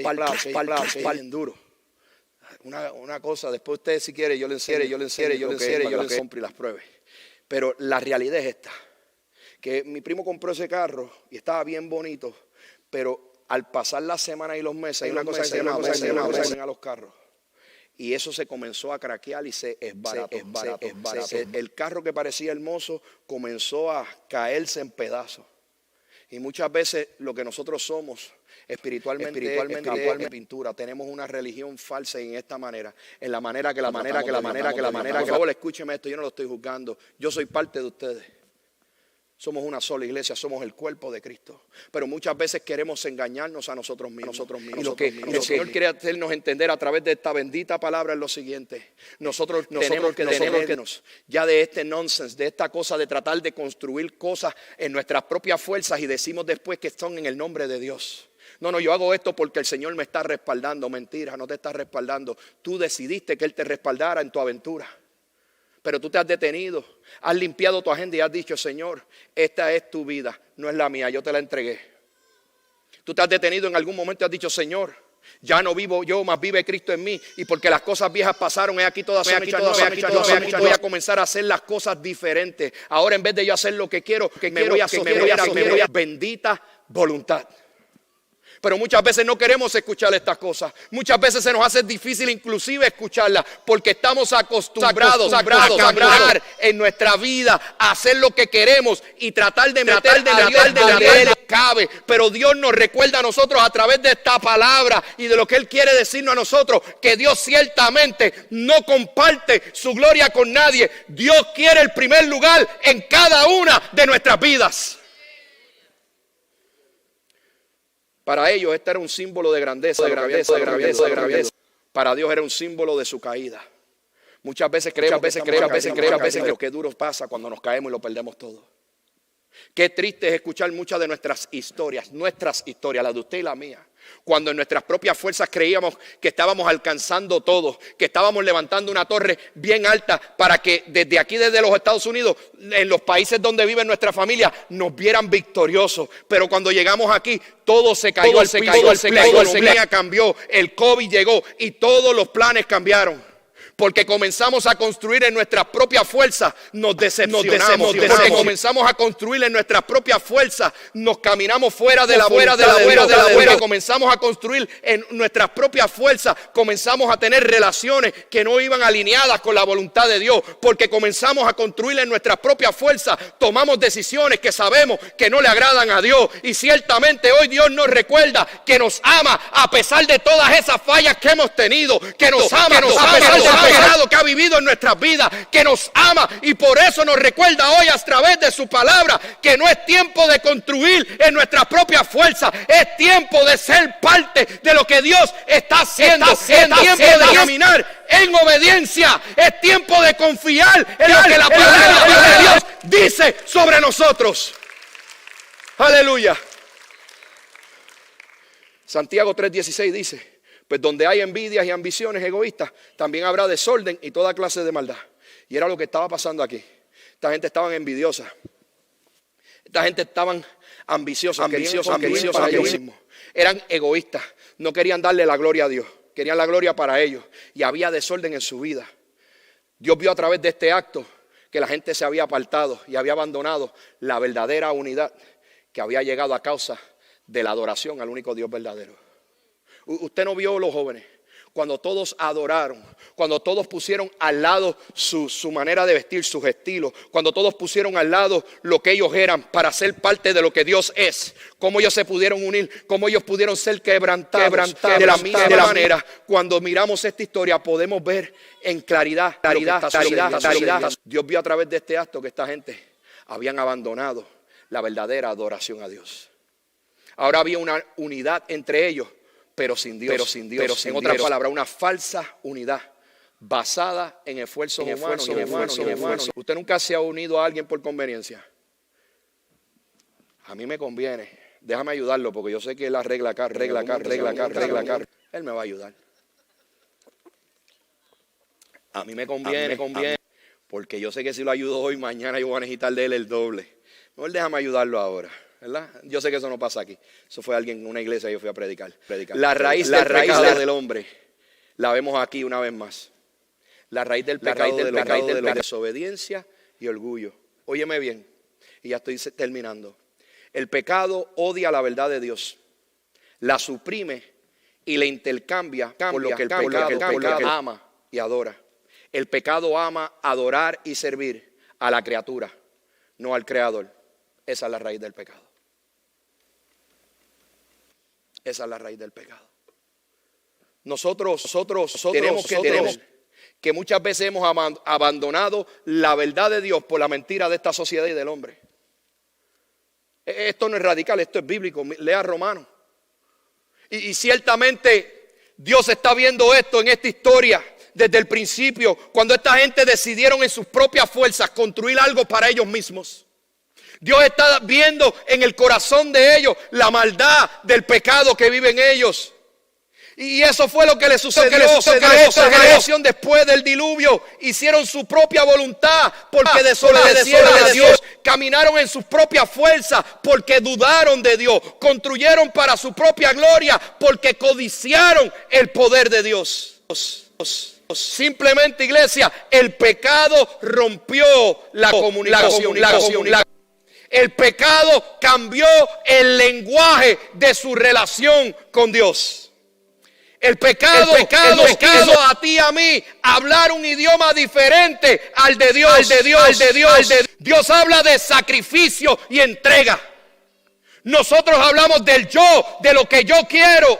S12: bien duro. Una cosa, después usted si quiere yo le enseño, yo le compro y las pruebe. Pero la realidad es esta. Que mi primo compró ese carro y estaba bien bonito, pero al pasar las semanas y los meses, hay una cosa que se llama a los carros. Y eso se comenzó a craquear y se esbarató. El carro que parecía hermoso comenzó a caerse en pedazos. Y muchas veces lo que nosotros somos espiritualmente pintura. Tenemos una religión falsa en esta manera. En la manera que Por favor, escúcheme esto, yo no lo estoy juzgando. Yo soy parte de ustedes. Somos una sola iglesia, somos el cuerpo de Cristo. Pero muchas veces queremos engañarnos a nosotros mismos. Y lo que el Señor quiere hacernos entender a través de esta bendita palabra es lo siguiente. Nosotros tenemos que detenernos ya de este nonsense, de esta cosa de tratar de construir cosas en nuestras propias fuerzas y decimos después que son en el nombre de Dios. No, yo hago esto porque el Señor me está respaldando. Mentira, no te está respaldando. Tú decidiste que Él te respaldara en tu aventura. Pero tú te has detenido, has limpiado tu agenda y has dicho, Señor, esta es tu vida, no es la mía, yo te la entregué. Tú te has detenido en algún momento y has dicho, Señor, ya no vivo yo, más vive Cristo en mí. Y porque las cosas viejas pasaron, he aquí todas son hechas nuevas. Voy a comenzar a hacer las cosas diferentes. Ahora en vez de yo hacer lo que quiero, me voy a someter a bendita voluntad. Pero muchas veces no queremos escuchar estas cosas. Muchas veces se nos hace difícil inclusive escucharlas porque estamos acostumbrados a caminar en nuestra vida, a hacer lo que queremos y tratar de meter a Dios donde cabe. Pero Dios nos recuerda a nosotros a través de esta palabra y de lo que Él quiere decirnos a nosotros, que Dios ciertamente no comparte su gloria con nadie. Dios quiere el primer lugar en cada una de nuestras vidas. Para ellos este era un símbolo de grandeza, de grandeza. Para Dios era un símbolo de su caída. Muchas veces creemos que qué duro pasa cuando nos caemos y lo perdemos todo. Qué triste es escuchar muchas de nuestras historias, las de usted y la mía. Cuando en nuestras propias fuerzas creíamos que estábamos alcanzando todo, que estábamos levantando una torre bien alta para que desde aquí, desde los Estados Unidos, en los países donde vive nuestra familia, nos vieran victoriosos. Pero cuando llegamos aquí, todo se cayó al piso, la economía cambió, el COVID llegó y todos los planes cambiaron. Porque comenzamos a construir en nuestras propias fuerzas, nos decepcionamos. Porque comenzamos a construir en nuestras propias fuerzas, nos caminamos fuera de la voluntad. Comenzamos a construir en nuestras propias fuerzas, comenzamos a tener relaciones que no iban alineadas con la voluntad de Dios. Porque comenzamos a construir en nuestras propias fuerzas, tomamos decisiones que sabemos que no le agradan a Dios. Y ciertamente hoy Dios nos recuerda que nos ama a pesar de todas esas fallas que hemos tenido, que nos ama a pesar de pecado que ha vivido en nuestras vidas, que nos ama, y por eso nos recuerda hoy a través de su palabra que no es tiempo de construir en nuestras propias fuerzas, es tiempo de ser parte de lo que Dios está haciendo, es tiempo de caminar en obediencia, es tiempo de confiar en lo que la palabra de Dios dice sobre nosotros. Aleluya. Santiago 3:16 dice: pues donde hay envidias y ambiciones egoístas, también habrá desorden y toda clase de maldad. Y era lo que estaba pasando aquí. Esta gente estaba envidiosa. Esta gente estaban ambiciosos para ellos mismos. Eran egoístas. No querían darle la gloria a Dios. Querían la gloria para ellos. Y había desorden en su vida. Dios vio a través de este acto que la gente se había apartado y había abandonado la verdadera unidad que había llegado a causa de la adoración al único Dios verdadero. Usted no vio los jóvenes cuando todos adoraron, cuando todos pusieron al lado su manera de vestir, sus estilos, cuando todos pusieron al lado lo que ellos eran para ser parte de lo que Dios es, cómo ellos se pudieron unir, cómo ellos pudieron ser quebrantados. De la misma manera, cuando miramos esta historia podemos ver en claridad. Dios vio a través de este acto que esta gente habían abandonado la verdadera adoración a Dios. Ahora había una unidad entre ellos, pero sin Dios. En otras palabras, una falsa unidad basada en esfuerzos humanos. Usted nunca se ha unido a alguien por conveniencia. A mí me conviene. Déjame ayudarlo porque yo sé que él arregla acá. Él me va a ayudar. A mí me conviene. Porque yo sé que si lo ayudo hoy, mañana yo voy a necesitar de él el doble. Mejor déjame ayudarlo ahora. ¿Verdad? Yo sé que eso no pasa aquí. Eso fue alguien en una iglesia y yo fui a predicar. La raíz del hombre la vemos aquí una vez más. La raíz del pecado de la desobediencia y orgullo. Óyeme bien, y ya estoy terminando. El pecado odia la verdad de Dios, la suprime y la intercambia por lo que el pecado ama y adora. El pecado ama adorar y servir a la criatura, no al Creador. Esa es la raíz del pecado. Esa es la raíz del pecado. Nosotros tenemos que muchas veces hemos abandonado la verdad de Dios por la mentira de esta sociedad y del hombre. Esto no es radical, esto es bíblico. Lea Romanos. Y ciertamente Dios está viendo esto en esta historia desde el principio, cuando esta gente decidieron en sus propias fuerzas construir algo para ellos mismos. Dios está viendo en el corazón de ellos la maldad del pecado que viven ellos. Y eso fue lo que les sucedió. Esa generación después del diluvio hicieron su propia voluntad porque desobedecieron a Dios. Caminaron en sus propias fuerzas porque dudaron de Dios. Construyeron para su propia gloria porque codiciaron el poder de Dios. Simplemente, iglesia, el pecado rompió la comunicación. El pecado cambió el lenguaje de su relación con Dios. El pecado nos hizo a ti y a mí hablar un idioma diferente al de Dios. Dios habla de sacrificio y entrega. Nosotros hablamos del yo, de lo que yo quiero,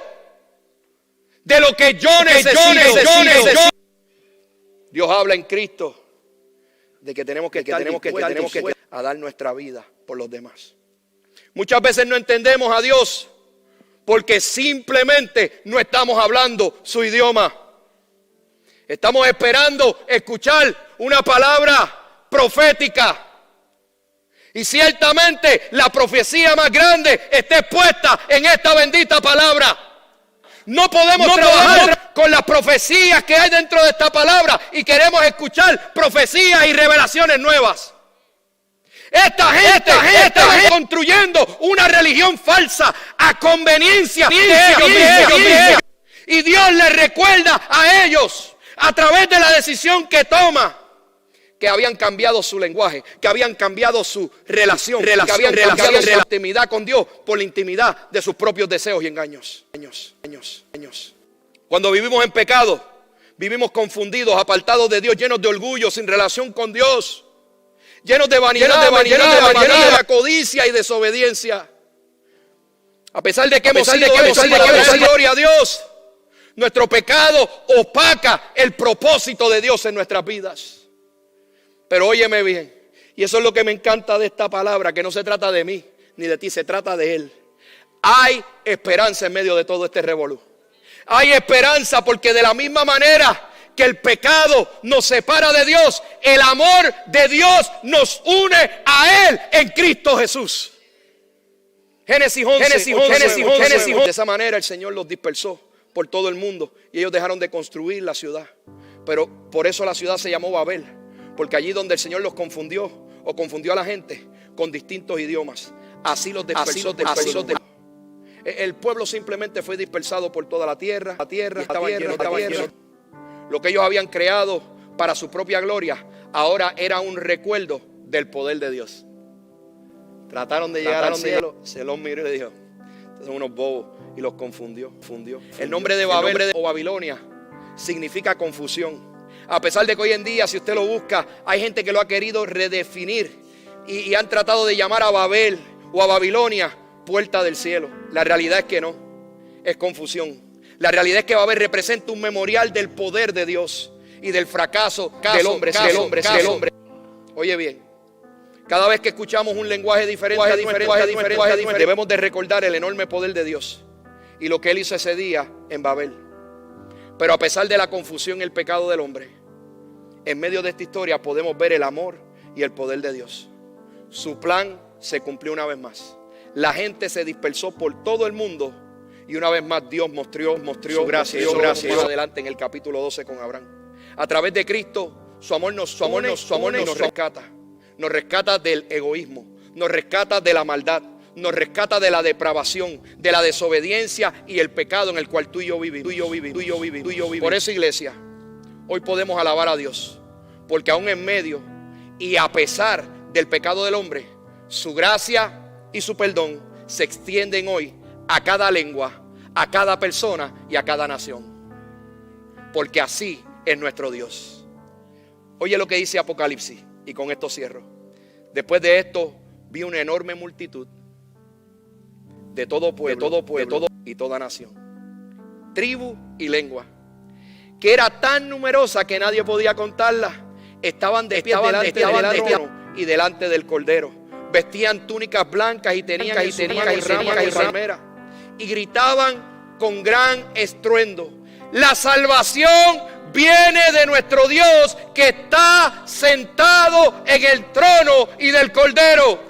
S12: de lo que yo necesito. Dios habla en Cristo de que tenemos que estar a dar nuestra vida por los demás. Muchas veces no entendemos a Dios porque simplemente no estamos hablando su idioma. Estamos esperando escuchar una palabra profética. Y ciertamente la profecía más grande está expuesta en esta bendita palabra. No podemos trabajar con las profecías que hay dentro de esta palabra y queremos escuchar profecías y revelaciones nuevas. Esta gente está construyendo una religión falsa a conveniencia de ellos mismos. Y Dios les recuerda a ellos, a través de la decisión que toma, que habían cambiado su lenguaje, que habían cambiado su relación, que habían cambiado su intimidad con Dios por la intimidad de sus propios deseos y engaños. Cuando vivimos en pecado, vivimos confundidos, apartados de Dios, llenos de orgullo, sin relación con Dios, llenos de vanidad, de codicia y desobediencia. A pesar de que hemos sido gloria a Dios, nuestro pecado opaca el propósito de Dios en nuestras vidas. Pero óyeme bien, y eso es lo que me encanta de esta palabra, que no se trata de mí ni de ti, se trata de Él. Hay esperanza en medio de todo este revolú. Hay esperanza porque de la misma manera que el pecado nos separa de Dios, el amor de Dios nos une a Él en Cristo Jesús. Génesis 11. De esa manera el Señor los dispersó por todo el mundo y ellos dejaron de construir la ciudad. Pero por eso la ciudad se llamó Babel. Porque allí donde el Señor los confundió o confundió a la gente con distintos idiomas, así los dispersó. El pueblo simplemente fue dispersado por toda la tierra. Estaba lleno. Lo que ellos habían creado para su propia gloria ahora era un recuerdo del poder de Dios. Trataron de llegar al cielo, se los miró y le dijo: estos son unos bobos, y los confundió. El nombre de Babel o Babilonia significa confusión. A pesar de que hoy en día, si usted lo busca, hay gente que lo ha querido redefinir y han tratado de llamar a Babel o a Babilonia puerta del cielo. La realidad es que no, es confusión. La realidad es que Babel representa un memorial del poder de Dios y del fracaso del hombre. Oye bien, cada vez que escuchamos un lenguaje diferente, debemos de recordar el enorme poder de Dios y lo que Él hizo ese día en Babel. Pero a pesar de la confusión y el pecado del hombre, en medio de esta historia podemos ver el amor y el poder de Dios. Su plan se cumplió una vez más. La gente se dispersó por todo el mundo y una vez más Dios mostró su gracia. Más adelante en el capítulo 12 con Abraham. A través de Cristo, su amor nos rescata. Nos rescata del egoísmo, nos rescata de la maldad, nos rescata de la depravación, de la desobediencia y el pecado en el cual tú y yo vivimos. Por eso, iglesia, hoy podemos alabar a Dios, porque aún en medio y a pesar del pecado del hombre, su gracia y su perdón se extienden hoy a cada lengua, a cada persona y a cada nación, porque así es nuestro Dios. Oye lo que dice Apocalipsis, y con esto cierro. Después de esto vi una enorme multitud de todo pueblo y toda nación, tribu y lengua, que era tan numerosa que nadie podía contarla. Estaban de pie delante del trono y delante del Cordero. Vestían túnicas blancas y tenían ramas y rameras, y gritaban con gran estruendo: la salvación viene de nuestro Dios que está sentado en el trono y del Cordero.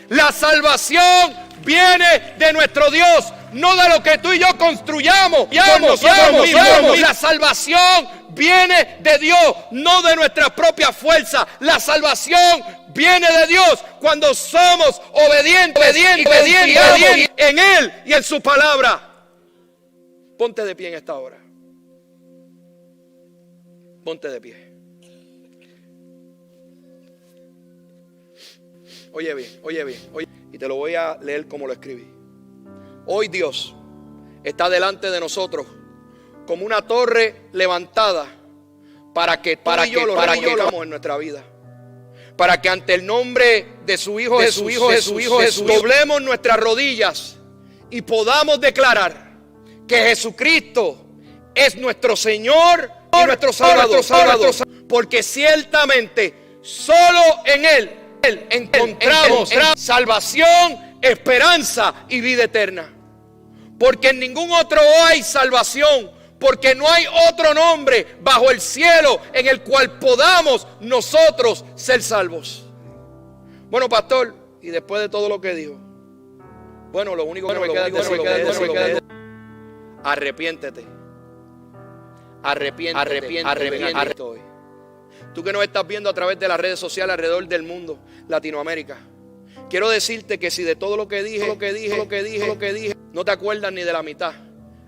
S12: La salvación viene de nuestro Dios, no de lo que tú y yo construyamos con nosotros mismos. La salvación viene de Dios, no de nuestras propias fuerzas. La salvación viene de Dios cuando somos obedientes en Él y en su palabra. Ponte de pie en esta hora. Ponte de pie. oye bien. Y te lo voy a leer como lo escribí. Hoy Dios está delante de nosotros como una torre levantada para que yo lo hagamos en nuestra vida. Para que ante el nombre de su Hijo Jesús, doblemos nuestras rodillas y podamos declarar que Jesucristo es nuestro Señor y nuestro Salvador. Porque ciertamente solo en Él encontramos salvación, esperanza y vida eterna. Porque en ningún otro hay salvación. Porque no hay otro nombre bajo el cielo en el cual podamos nosotros ser salvos. Bueno, pastor, y después de todo lo que dijo, bueno, lo único que me queda es arrepiéntete. Arrepiéntete hoy. Tú que nos estás viendo a través de las redes sociales alrededor del mundo, Latinoamérica, quiero decirte que si de todo lo que dije, no te acuerdas ni de la mitad,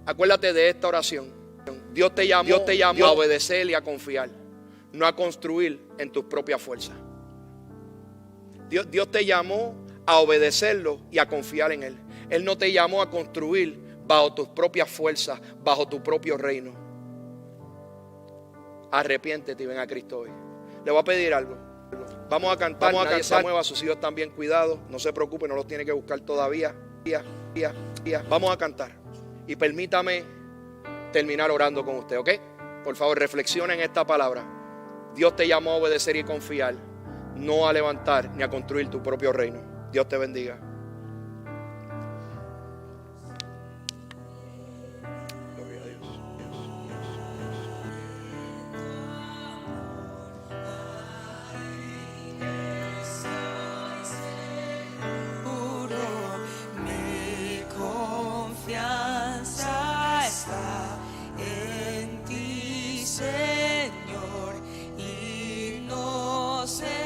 S12: acuérdate de esta oración. Dios te llamó a obedecer y a confiar, no a construir en tus propias fuerzas. Dios te llamó a obedecerlo y a confiar en Él. Él no te llamó a construir bajo tus propias fuerzas, bajo tu propio reino. Arrepiéntete y ven a Cristo hoy. Le voy a pedir algo. Vamos a cantar, nadie se mueva, sus hijos están bien cuidados. No se preocupe, no los tiene que buscar todavía. Vamos a cantar. Y permítame terminar orando con usted, ¿ok? Por favor, reflexiona en esta palabra. Dios te llamó a obedecer y confiar, no a levantar ni a construir tu propio reino. Dios te bendiga. Gloria a Dios.
S13: Mi confianza está en ti, Señor, y no seremos.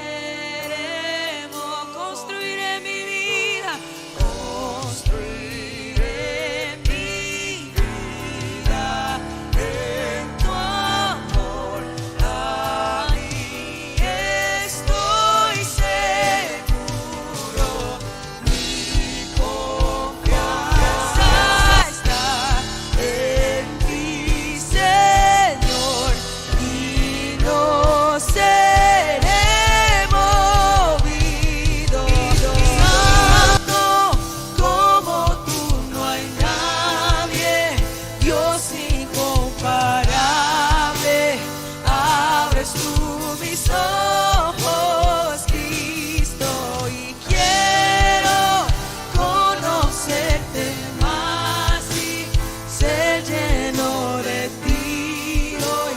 S13: Construiré mi vida, construiré mi vida en tu amor. Ahí estoy seguro. Mi confianza está en ti, Señor, y no seré movido. Santo como tú no hay nadie, Dios incomparable. Abres tú mis ojos, Cristo, y quiero conocerte más y ser lleno de ti hoy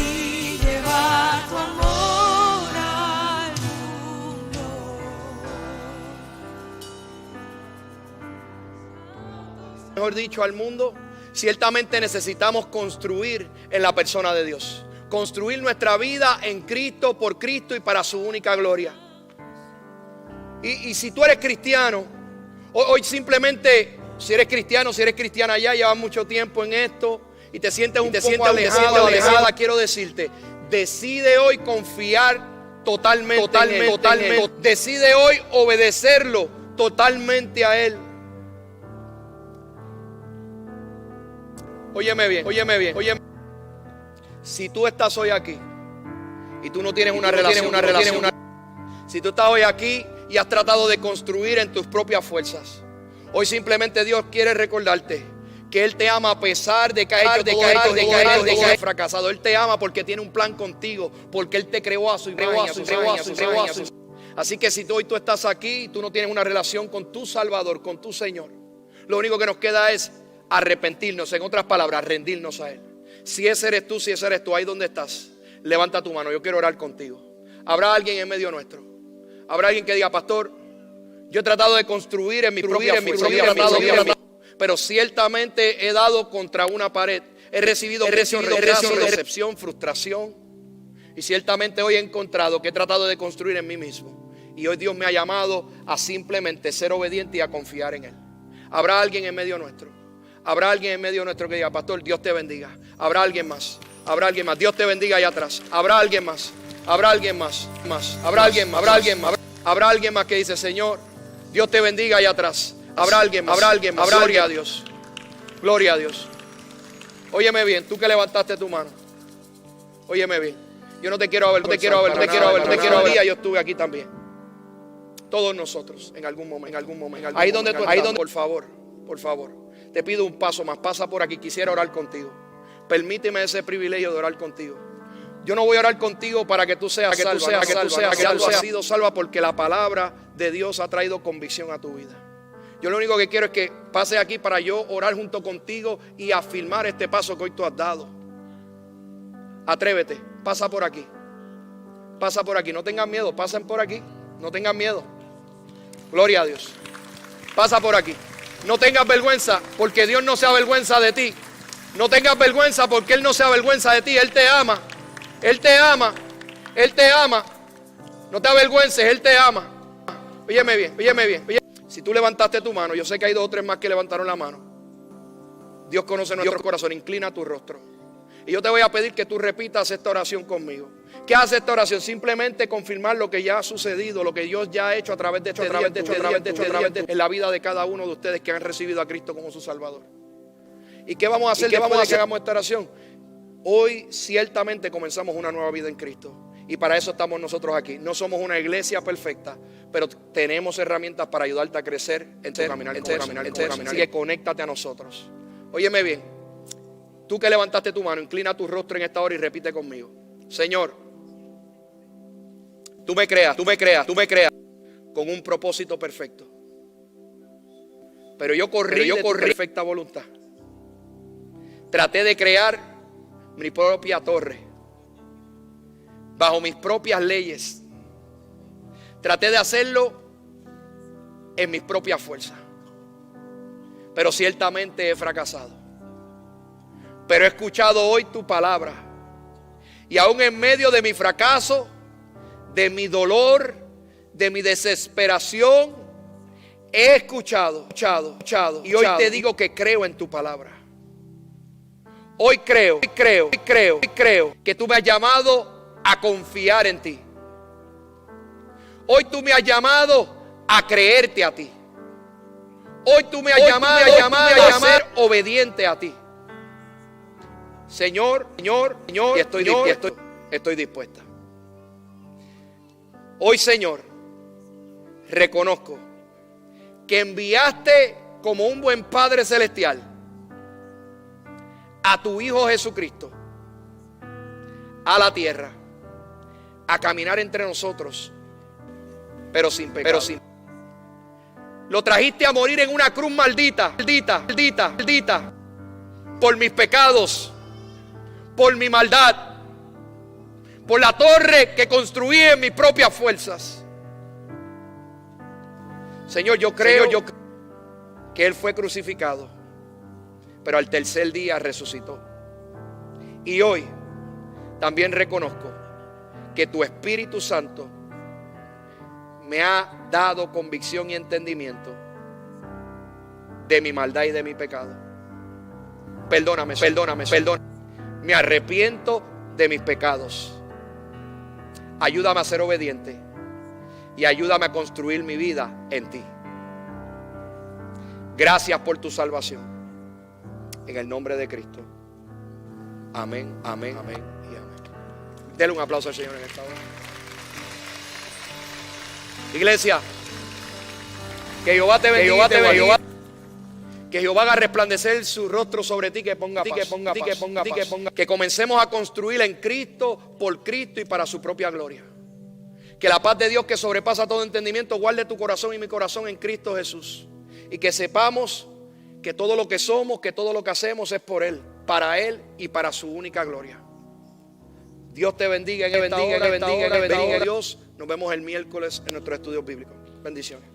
S13: y llevar tu amor al mundo.
S12: Mejor dicho, al mundo, ciertamente necesitamos construir en la persona de Dios. Construir nuestra vida en Cristo, por Cristo y para su única gloria. Y si tú eres cristiano, hoy simplemente, si eres cristiano, si eres cristiana ya, llevas mucho tiempo en esto y te sientes un poco alejada, quiero decirte, decide hoy confiar totalmente en Él. Decide hoy obedecerlo totalmente a Él. Óyeme bien. Si tú estás hoy aquí y tú no tienes una relación, si tú estás hoy aquí y has tratado de construir en tus propias fuerzas, hoy simplemente Dios quiere recordarte que Él te ama a pesar de que has fracasado. Él te ama porque tiene un plan contigo, porque Él te creó a su imagen. Así que si hoy tú estás aquí y tú no tienes una relación con tu Salvador, con tu Señor, lo único que nos queda es arrepentirnos, en otras palabras, rendirnos a Él. Si ese eres tú, ahí donde estás, levanta tu mano, yo quiero orar contigo. Habrá alguien en medio nuestro, habrá alguien que diga: pastor, yo he tratado de construir en mi propia fuerza, pero ciertamente he dado contra una pared, he recibido decepción, frustración, y ciertamente hoy he encontrado que he tratado de construir en mí mismo, y hoy Dios me ha llamado a simplemente ser obediente y a confiar en Él. Habrá alguien en medio nuestro. Habrá alguien en medio nuestro que diga: pastor, Dios te bendiga. Habrá alguien más. Dios te bendiga allá atrás. Habrá alguien más. Habrá alguien más. Habrá alguien más. Habrá alguien más que dice, Señor, Dios te bendiga allá atrás. Habrá alguien más. Gloria a Dios. Gloria a Dios. Óyeme bien, tú que levantaste tu mano. Óyeme bien. Yo no te quiero avergonzar. Un día yo estuve aquí también. Todos nosotros, en algún momento. Ahí donde tú estás, por favor. Te pido un paso más. Pasa por aquí. Quisiera orar contigo. Permíteme ese privilegio de orar contigo. Yo no voy a orar contigo para que tú seas salva. Tú has sido salva porque la palabra de Dios ha traído convicción a tu vida. Yo lo único que quiero es que pases aquí para yo orar junto contigo y afirmar este paso que hoy tú has dado. Atrévete, pasa por aquí. Pasa por aquí, no tengas miedo, pasen por aquí. No tengas miedo. Gloria a Dios. Pasa por aquí. No tengas vergüenza porque Dios no se avergüenza de ti. No tengas vergüenza porque Él no se avergüenza de ti. Él te ama. Él te ama. Él te ama. No te avergüences, Él te ama. Óyeme bien. Si tú levantaste tu mano, yo sé que hay 2 o 3 más que levantaron la mano. Dios conoce nuestro corazón. Inclina tu rostro. Y yo te voy a pedir que tú repitas esta oración conmigo. ¿Qué hace esta oración? Simplemente confirmar lo que ya ha sucedido, lo que Dios ya ha hecho a través de en la vida de cada uno de ustedes que han recibido a Cristo como su Salvador. ¿Y qué vamos a hacer después de que hagamos esta oración? Hoy ciertamente comenzamos una nueva vida en Cristo. Y para eso estamos nosotros aquí. No somos una iglesia perfecta, pero tenemos herramientas para ayudarte a crecer en tu caminar. Así que conéctate a nosotros. Óyeme bien. Tú que levantaste tu mano, inclina tu rostro en esta hora y repite conmigo. Señor, tú me creas con un propósito perfecto. Pero yo corrí de tu perfecta voluntad. Traté de crear mi propia torre, bajo mis propias leyes. Traté de hacerlo en mis propias fuerzas. Pero ciertamente he fracasado. Pero he escuchado hoy tu palabra. Y aún en medio de mi fracaso, de mi dolor, de mi desesperación, he escuchado. Y hoy te digo que creo en tu palabra. Hoy creo que tú me has llamado a confiar en ti. Hoy tú me has llamado a creerte a ti. Hoy tú me has llamado a ser obediente a ti. Señor, estoy dispuesta. Hoy, Señor, reconozco que enviaste como un buen Padre Celestial a tu Hijo Jesucristo a la tierra a caminar entre nosotros, pero sin pecado. Lo trajiste a morir en una cruz maldita, por mis pecados, por mi maldad, por la torre que construí en mis propias fuerzas. Señor, yo creo que Él fue crucificado, pero al tercer día resucitó. Y hoy también reconozco que tu Espíritu Santo me ha dado convicción y entendimiento de mi maldad y de mi pecado. Perdóname. Me arrepiento de mis pecados. Ayúdame a ser obediente y ayúdame a construir mi vida en ti. Gracias por tu salvación. En el nombre de Cristo. Amén y amén. Dele un aplauso al Señor en esta hora. Iglesia, que Jehová te bendiga. Que Jehová haga resplandecer su rostro sobre ti, que ponga paz. Que comencemos a construir en Cristo, por Cristo y para su propia gloria. Que la paz de Dios, que sobrepasa todo entendimiento, guarde tu corazón y mi corazón en Cristo Jesús. Y que sepamos que todo lo que somos, que todo lo que hacemos es por Él, para Él y para su única gloria. Dios te bendiga en esta hora. Dios. Nos vemos el miércoles en nuestros estudios bíblicos. Bendiciones.